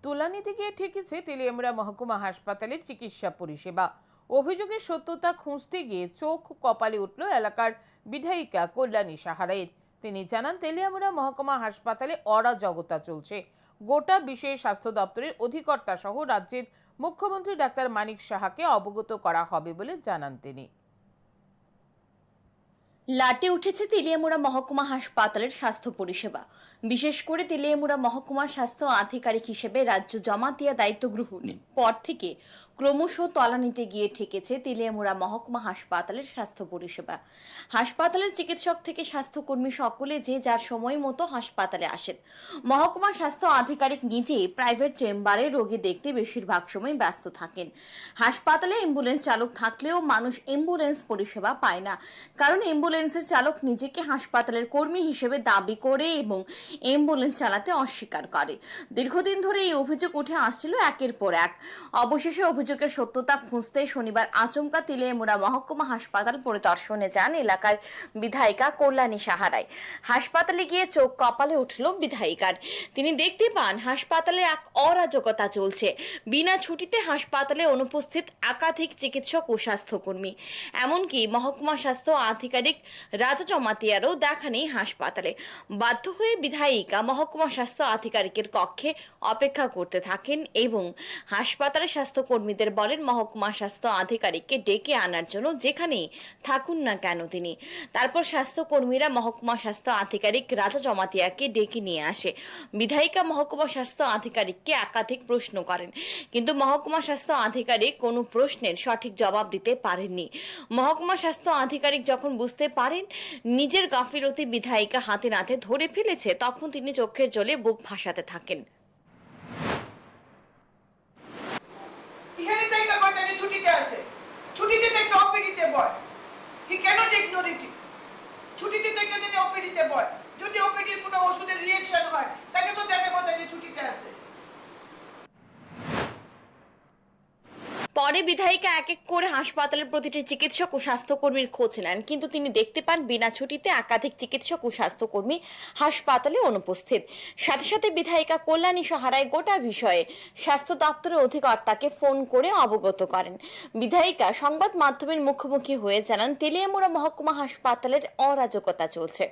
তুলানিতে গিয়ে ঠেকেছে তেলিয়ামুড়া মহকুমা হাসপাতালের চিকিৎসা পরিষেবা। অভিযোগের সত্যতা খুঁজতে গিয়ে চোখ কপালে উঠল এলাকার বিধায়িকা কল্যাণী সাহারাইয়ের। তিনি জানান, তেলিয়ামুড়া মহকুমা হাসপাতালে অরাজকতা চলছে। গোটা বিষয়ে স্বাস্থ্য দপ্তরের অধিকর্তা সহ রাজ্যের মুখ্যমন্ত্রী ডাক্তার মানিক সাহাকে অবগত করা হবে বলে জানান তিনি। লাটে উঠেছে তেলিয়ামুড়া মহকুমা হাসপাতালের স্বাস্থ্য পরিষেবা। বিশেষ করে তেলিয়ামুড়া মহকুমার স্বাস্থ্য আধিকারিক হিসেবে রাজ্য জমাতিয়া দায়িত্ব গ্রহণের পর থেকে ক্রমশ তলানিতে গিয়ে ঠেকেছে তেলিয়ামুড়া মহকুমা হাসপাতালের স্বাস্থ্য পরিষেবা। হাসপাতালের চিকিৎসক থেকে স্বাস্থ্যকর্মী সকলে যে যার সময় মতো হাসপাতালে আসেন। মহকুমা স্বাস্থ্য আধিকারিক নিজে প্রাইভেট চেম্বারে রোগী দেখতে বেশিরভাগ সময় ব্যস্ত থাকেন। হাসপাতালে অ্যাম্বুলেন্স চালক থাকলেও মানুষ অ্যাম্বুলেন্স পরিষেবা পায় না, কারণ অ্যাম্বুলেন্সের চালক নিজেকে হাসপাতালের কর্মী হিসেবে দাবি করে এবং অ্যাম্বুলেন্স চালাতে অস্বীকার করে। দীর্ঘদিন ধরে এই অভিযোগ উঠে আসছিল একের পর এক। অবশেষে অভিযোগের সত্যতা খুঁজতে শনিবার আচমকা তেলিয়ামুড়া মহকুমা হাসপাতাল পরিদর্শনে যান এলাকার বিধায়িকা কল্যাণী সাহারাই। হাসপাতালে গিয়ে চোখ কপালে উঠল বিধায়িকার। তিনি দেখতে পান হাসপাতালে এক অরাজকতা চলছে। বিনা ছুটিতে হাসপাতালে অনুপস্থিত একাধিক চিকিৎসক ও স্বাস্থ্যকর্মী, এমনকি মহকুমা স্বাস্থ্য আধিকারিক রাজা জমাতিয়ারও দেখা নেই হাসপাতালে। বাধ্য হয়ে বিধায়িকা মহকুমা স্বাস্থ্য আধিকারিকের কক্ষে অপেক্ষা করতে থাকেন এবং হাসপাতালের স্বাস্থ্যকর্মীদের বলেন মহকুমা স্বাস্থ্য আধিকারিককে ডেকে আনার জন্য, যেখানেই থাকুন না কেন তিনি। তারপর স্বাস্থ্যকর্মীরা মহকুমা স্বাস্থ্য আধিকারিক রাজা জমাতিয়াকে ডেকে নিয়ে আসে। বিধায়িকা মহকুমা স্বাস্থ্য আধিকারিককে একাধিক প্রশ্ন করেন, কিন্তু মহকুমা স্বাস্থ্য আধিকারিক কোনো প্রশ্নের সঠিক জবাব দিতে পারেননি। মহকুমা স্বাস্থ্য আধিকারিক যখন বুঝতে পারেন নিজের গাফিলতি বিধায়িকা হাতে নাতে ধরে ফেলেছে, তখন তিনি চোখের জলে বুক ভাসাতে থাকেন। ছুটিতে থেকে ওপিডিতে বয়, হি ক্যানট ইগনোর ইট। ছুটিতে থেকে তিনি ওপিডিতে বয়, যদি ওপিডির কোনো ওষুধের রিঅ্যাকশন হয় তাকে তো দেখাবো তাকে ছুটিতে আছে। পরে বিধায়িকা এক এক করে হাসপাতালের প্রতিটি চিকিৎসক ও স্বাস্থ্যকর্মীর খোঁজ নেন, কিন্তু তিনি দেখতে পান বিনা ছুটিতে একাধিক চিকিৎসক ও স্বাস্থ্যকর্মী হাসপাতালে অনুপস্থিত। সাথে সাথে বিধায়িকা কল্যাণী সাহারাই গোটা বিষয়ে স্বাস্থ্য দপ্তরের অধিকর্তাকে ফোন করে অবগত করেন। বিধায়িকা সংবাদ মাধ্যমের মুখোমুখি হয়ে জানান, তেলিয়ামুড়া মহকুমা হাসপাতালের অরাজকতা চলছে।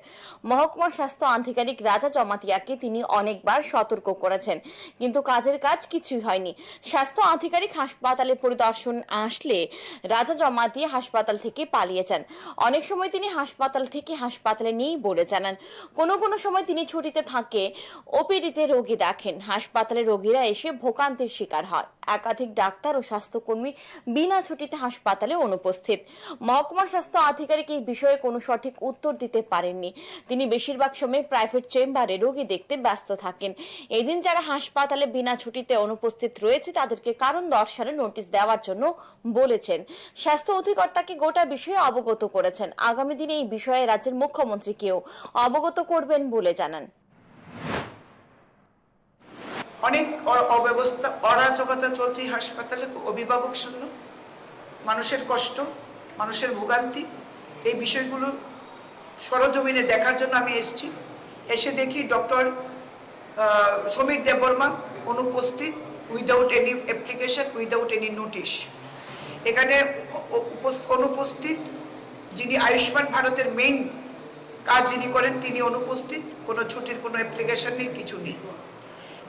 মহকুমা স্বাস্থ্য আধিকারিক রাজা জমাতিয়াকে তিনি অনেকবার সতর্ক করেছেন, কিন্তু কাজের কাজ কিছুই হয়নি। স্বাস্থ্য আধিকারিক হাসপাতালে পরিদর্শন আসলে রাজা জমাতিয়া হাসপাতাল থেকে পালিয়ে যান। অনেক সময় তিনি হাসপাতাল থেকে হাসপাতালে নেই বলে জানান। কোনো সময় তিনি ছুটিতে থাকে, ওপিডিতে রোগী দেখেন। হাসপাতালে রোগীরা এসে ভোগান্তির শিকার হয়। একাধিক ডাক্তার ও স্বাস্থ্যকর্মী বিনা ছুটিতে হাসপাতালে অনুপস্থিত। মহকুমা স্বাস্থ্য আধিকারিক এই বিষয়ে কোনো সঠিক উত্তর দিতে পারেননি। তিনি বেশিরভাগ সময় প্রাইভেট চেম্বারে রোগী দেখতে ব্যস্ত থাকেন। এদিন যারা হাসপাতালে বিনা ছুটিতে অনুপস্থিত রয়েছে তাদেরকে কারণ দর্শানোর নোটিশ দেওয়ার জন্য বলেছেন। স্বাস্থ্য অধিকর্তাকে গোটা বিষয়ে অবগত করেছেন। আগামী দিনে এই বিষয়ে রাজ্যের মুখ্যমন্ত্রীকেও অবগত করবেন বলে জানান। অনেক অব্যবস্থা, অরাজকতা চলছে হাসপাতালে। অভিভাবক শূন্য, মানুষের কষ্ট, মানুষের ভোগান্তি, এই বিষয়গুলো সরজমিনে দেখার জন্য আমি এসেছি। এসে দেখি ডক্টর সমীর দেববর্মা অনুপস্থিত, without any application, without any notice. এখানে অনুপস্থিত যিনি আয়ুষ্মান ভারতের মেইন কাজ যিনি করেন তিনি অনুপস্থিত, কোনো ছুটির কোনো অ্যাপ্লিকেশন নেই, কিছু নেই।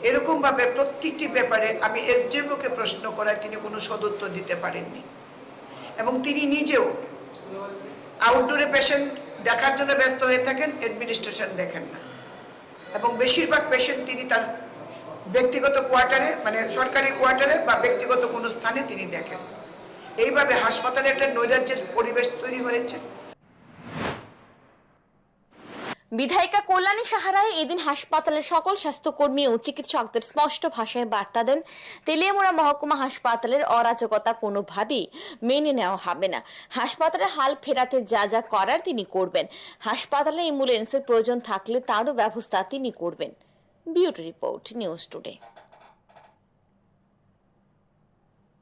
এরকমভাবে প্রত্যেকটি ব্যাপারে আমি এসডিএমওকে প্রশ্ন করায় তিনি কোনো সদুত্তর দিতে পারেননি, এবং তিনি নিজেও আউটডোরে পেশেন্ট দেখার জন্য ব্যস্ত হয়ে থাকেন, অ্যাডমিনিস্ট্রেশন দেখেন না, এবং বেশিরভাগ পেশেন্ট তিনি তার ব্যক্তিগত কোয়ার্টারে, মানে সরকারি কোয়ার্টারে বা ব্যক্তিগত কোনো স্থানে তিনি দেখেন। এইভাবে হাসপাতালে একটা নৈরাজ্যের পরিবেশ তৈরি হয়েছে। বিধায়িকা কল্যাণী সাহারাই এদিন হাসপাতালের সকল স্বাস্থ্যকর্মী ও চিকিৎসকদের স্পষ্ট ভাষায় বার্তা দেন, তেলিয়ামুড়া মহকুমা হাসপাতালের অরাজকতা কোনোভাবেই মেনে নেওয়া হবে না। হাসপাতালে হাল ফেরাতে যা যা করার তিনি করবেন। হাসপাতালে অ্যাম্বুলেন্সের প্রয়োজন থাকলে তারও ব্যবস্থা তিনি করবেন। Bureau report, news today.